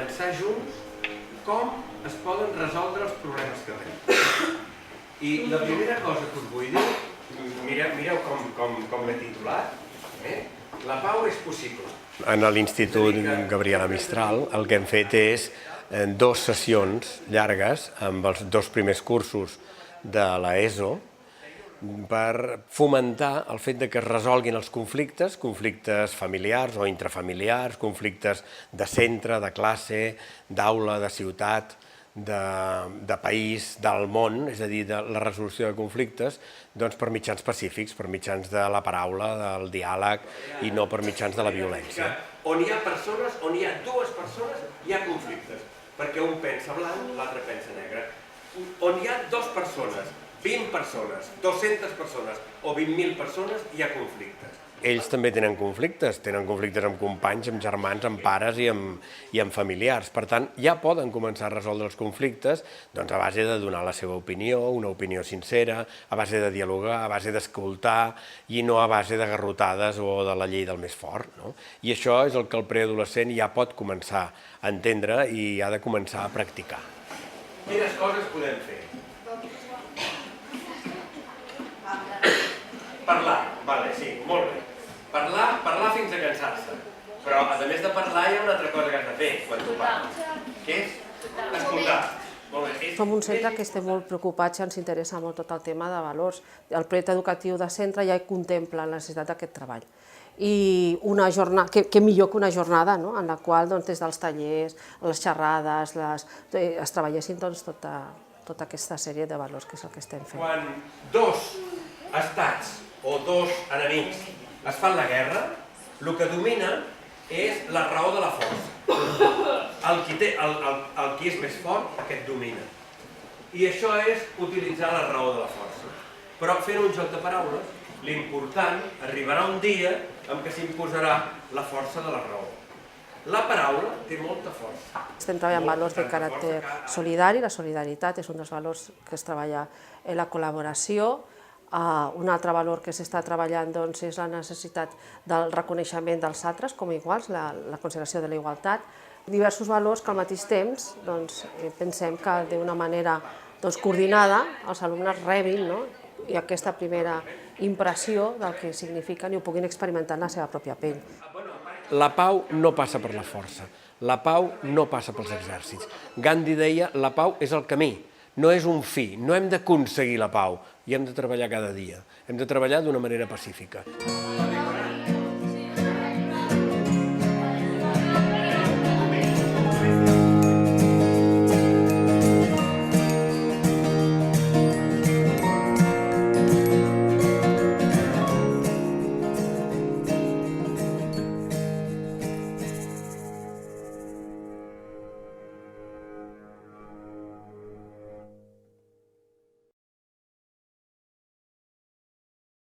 pensar junts com es poden resoldre els problemes que tenim. I la primera cosa que us vull dir, mireu com l'he titulat, la pau és possible. En l'Institut Gabriela Mistral el que hem fet és 2 sessions llargues amb els 2 primers cursos de l'ESO per fomentar el fet que es resolguin els conflictes familiars o intrafamiliars, conflictes de centre, de classe, d'aula, de ciutat, de país, del món, és a dir, de la resolució de conflictes, doncs per mitjans pacífics, per mitjans de la paraula, del diàleg i no per mitjans de la violència. On hi ha persones, on hi ha 2 persones, hi ha conflictes, perquè un pensa blanc, l'altre pensa negre. On hi ha 2 persones, 20 persones, 200 persones o 20.000 persones, hi ha conflictes. Ells també tenen conflictes amb companys, amb germans, amb pares i amb familiars. Per tant, ja poden començar a resoldre els conflictes a base de donar la seva opinió, una opinió sincera, a base de dialogar, a base d'escoltar i no a base de garrotades o de la llei del més fort. I això és el que el preadolescent ja pot començar a entendre i ha de començar a practicar. Quines coses podem fer? Parlar, sí, molt bé. Parlar fins a cansar-se. Però, a més de parlar, hi ha una altra cosa que has de fer quan tu parles. Què és? Escoltar. Som un centre que estem molt preocupats i ens interessa molt tot el tema de valors. El projecte educatiu de centre ja contempla la necessitat d'aquest treball. I una jornada, què millor que una jornada en la qual des dels tallers, les xerrades, es treballessin tota aquesta sèrie de valors que és el que estem fent. Quan 2 estats o 2 enemics es fan la guerra, el que domina és la raó de la força. El qui és més fort, aquest domina. I això és utilitzar la raó de la força. Però fent un joc de paraules, l'important arribarà un dia en què s'imposarà la força de la raó. La paraula té molta força. Estem treballant valors de caràcter solidari, la solidaritat és un dels valors que es treballa en la col·laboració. Un altre valor que s'està treballant és la necessitat del reconeixement dels altres com a iguals, la consideració de la igualtat. Diversos valors que al mateix temps pensem que d'una manera coordinada els alumnes rebin i aquesta primera impressió del que signifiquen i ho puguin experimentar en la seva pròpia pell. La pau no passa per la força, la pau no passa pels exèrcits. Gandhi deia la pau és el camí, no és un fi, no hem d'aconseguir la pau, i hem de treballar cada dia, hem de treballar d'una manera pacífica.